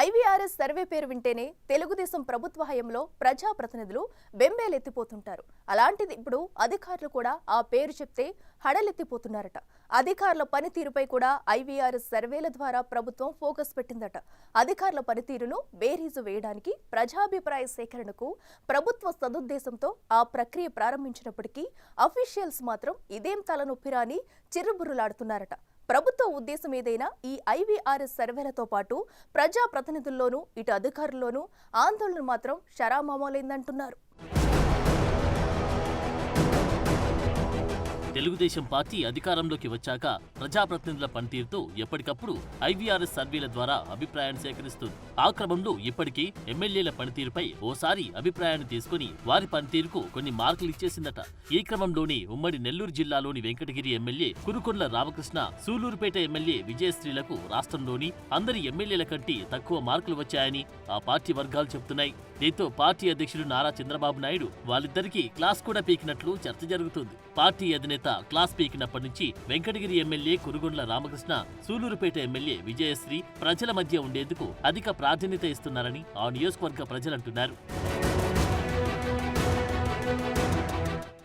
IVRS survey పేరు వింటేనే తెలుగుదేశం ప్రభుత్వ హయాంలో ప్రజాప్రతినిధులు బెంబేలెత్తిపోతుంటారు. అలాంటిది ఇప్పుడు అధికారులు కూడా ఆ పేరు చెప్తే హడలెత్తిపోతున్నారట. అధికారుల పనితీరుపై కూడా ఐవీఆర్ఎస్ సర్వేల ద్వారా ప్రభుత్వం ఫోకస్ పెట్టిందట. అధికారుల పనితీరును బేరీజు వేయడానికి ప్రజాభిప్రాయ సేకరణకు ప్రభుత్వ సదుద్దేశంతో ఆ ప్రక్రియ ప్రారంభించినప్పటికీ అఫీషియల్స్ మాత్రం ఇదేం తలనొప్పిరా అని చిర్రుబుర్రులాడుతున్నారట. ప్రభుత్వ ఉద్దేశం ఏదైనా ఈ ఐవీఆర్ఎస్ సర్వేలతో పాటు ప్రజాప్రతినిధుల్లోనూ ఇటు అధికారుల్లోనూ ఆందోళన మాత్రం షరామామోలైందంటున్నారు. తెలుగుదేశం పార్టీ అధికారంలోకి వచ్చాక ప్రజాప్రతినిధుల పనితీరుతో ఎప్పటికప్పుడు ఐవీఆర్ఎస్ సర్వేల ద్వారా అభిప్రాయాన్ని సేకరిస్తుంది. ఆ క్రమంలో ఇప్పటికీ ఎమ్మెల్యేల పనితీరుపై ఓసారి అభిప్రాయాన్ని తీసుకుని వారి పనితీరుకు కొన్ని మార్కులు ఇచ్చేసిందట. ఈ క్రమంలోనే ఉమ్మడి నెల్లూరు జిల్లాలోని వెంకటగిరి ఎమ్మెల్యే కురుకొండ్ల రామకృష్ణ, సూలూరుపేట ఎమ్మెల్యే విజయశ్రీలకు రాష్ట్రంలోని అందరి ఎమ్మెల్యేల కంటే తక్కువ మార్కులు వచ్చాయని ఆ పార్టీ వర్గాలు చెబుతున్నాయి. దీంతో పార్టీ అధ్యక్షుడు నారా చంద్రబాబు నాయుడు వాళ్ళిద్దరికీ క్లాస్ కూడా పీకినట్లు చర్చ జరుగుతుంది. పార్టీ అధినేత క్లాస్ పీకినప్పటి నుంచి వెంకటగిరి ఎమ్మెల్యే కురుగొండ్ల రామకృష్ణ, సూలూరుపేట ఎమ్మెల్యే విజయశ్రీ ప్రజల మధ్య ఉండేందుకు అధిక ప్రాధాన్యత ఇస్తున్నారని ఆ నియోజకవర్గ ప్రజలంటున్నారు.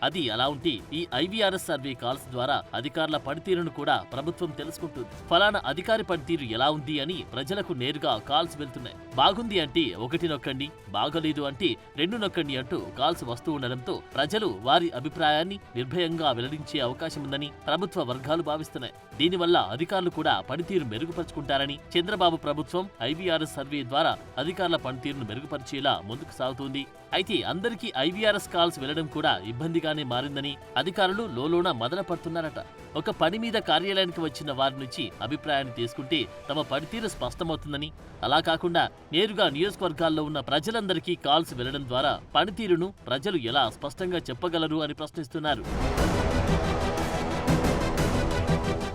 అది అలా ఉంటే ఈ ఐవీఆర్ఎస్ సర్వే కాల్స్ ద్వారా అధికారుల పనితీరును కూడా ప్రభుత్వం తెలుసుకుంటుంది. ఫలానా అధికారి పనితీరు ఎలా ఉంది అని ప్రజలకు నేరుగా కాల్స్ వెళ్తున్నాయి. బాగుంది అంటే 1 నొక్కండి, బాగలేదు అంటే 2 నొక్కండి అంటూ కాల్స్ వస్తూ ఉండడంతో ప్రజలు వారి అభిప్రాయాన్ని నిర్భయంగా వెల్లడించే అవకాశం ఉందని ప్రభుత్వ వర్గాలు భావిస్తున్నాయి. దీనివల్ల అధికారులు కూడా పనితీరు మెరుగుపరుచుకుంటారని చంద్రబాబు ప్రభుత్వం ఐవీఆర్ఎస్ సర్వే ద్వారా అధికారుల పనితీరును మెరుగుపరిచేలా ముందుకు సాగుతోంది. అయితే అందరికీ ఐవీఆర్ఎస్ కాల్స్ వెళ్లడం కూడా ఇబ్బందిగానే మారిందని అధికారులు లోలోన మదన పడుతున్నారట. ఒక పని మీద కార్యాలయానికి వచ్చిన వారి నుంచి అభిప్రాయాన్ని తీసుకుంటే తమ పనితీరు స్పష్టమవుతుందని, అలా కాకుండా నేరుగా నియోజకవర్గాల్లో ఉన్న ప్రజలందరికీ కాల్స్ వెళ్లడం ద్వారా పనితీరును ప్రజలు ఎలా స్పష్టంగా చెప్పగలరు అని ప్రశ్నిస్తున్నారు.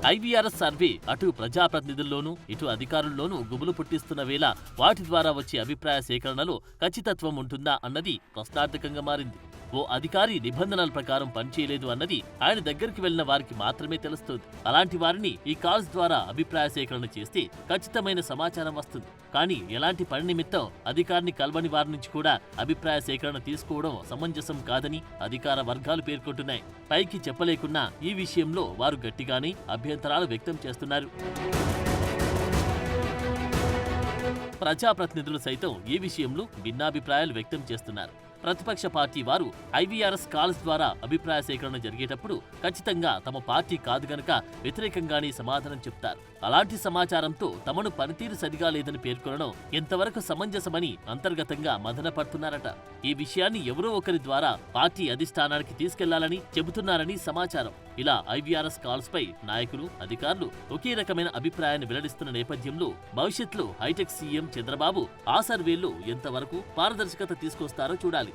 ఐవీఆర్ఎస్ సర్వే అటు ప్రజాప్రతినిధుల్లోనూ ఇటు అధికారుల్లోనూ గుబులు పుట్టిస్తున్న వేళ వాటి ద్వారా వచ్చే అభిప్రాయ సేకరణలో ఖచ్చితత్వం ఉంటుందా అన్నది ప్రశ్నార్థకంగా మారింది. ఓ అధికారి నిబంధనల ప్రకారం పనిచేయలేదు అన్నది ఆయన దగ్గరికి వెళ్లిన వారికి మాత్రమే తెలుస్తుంది. అలాంటి వారిని ఈ కాల్స్ ద్వారా అభిప్రాయ సేకరణ చేస్తే ఖచ్చితమైన సమాచారం వస్తుంది. కానీ ఎలాంటి పని నిమిత్తం అధికారిని కలవని వారి నుంచి కూడా అభిప్రాయ సేకరణ తీసుకోవడం సమంజసం కాదని అధికార వర్గాలు పేర్కొంటున్నాయి. పైకి చెప్పలేకున్నా ఈ విషయంలో వారు గట్టిగానే అభ్యంతరాలు వ్యక్తం చేస్తున్నారు. ప్రజాప్రతినిధులు సైతం ఈ విషయంలో భిన్నాభిప్రాయాలు వ్యక్తం చేస్తున్నారు. ప్రతిపక్ష పార్టీ వారు ఐవీఆర్ఎస్ కాల్స్ ద్వారా అభిప్రాయ సేకరణ జరిగేటప్పుడు ఖచ్చితంగా తమ పార్టీ కాదు గనక వ్యతిరేకంగానే సమాధానం చెప్తారు. అలాంటి సమాచారంతో తమను పనితీరు సరిగా లేదని పేర్కొనడం ఎంతవరకు సమంజసమని అంతర్గతంగా మదన పడుతున్నారట. ఈ విషయాన్ని ఎవరో ఒకరి ద్వారా పార్టీ అధిష్టానానికి తీసుకెళ్లాలని చెబుతున్నారని సమాచారం. ఇలా ఐవీఆర్ఎస్ కాల్స్ పై నాయకులు, అధికారులు ఒకే రకమైన అభిప్రాయాన్ని వెల్లడిస్తున్న నేపథ్యంలో భవిష్యత్తులో హైటెక్ సీఎం చంద్రబాబు ఆ సర్వేల్లో ఎంతవరకు పారదర్శకత తీసుకొస్తారో చూడాలి.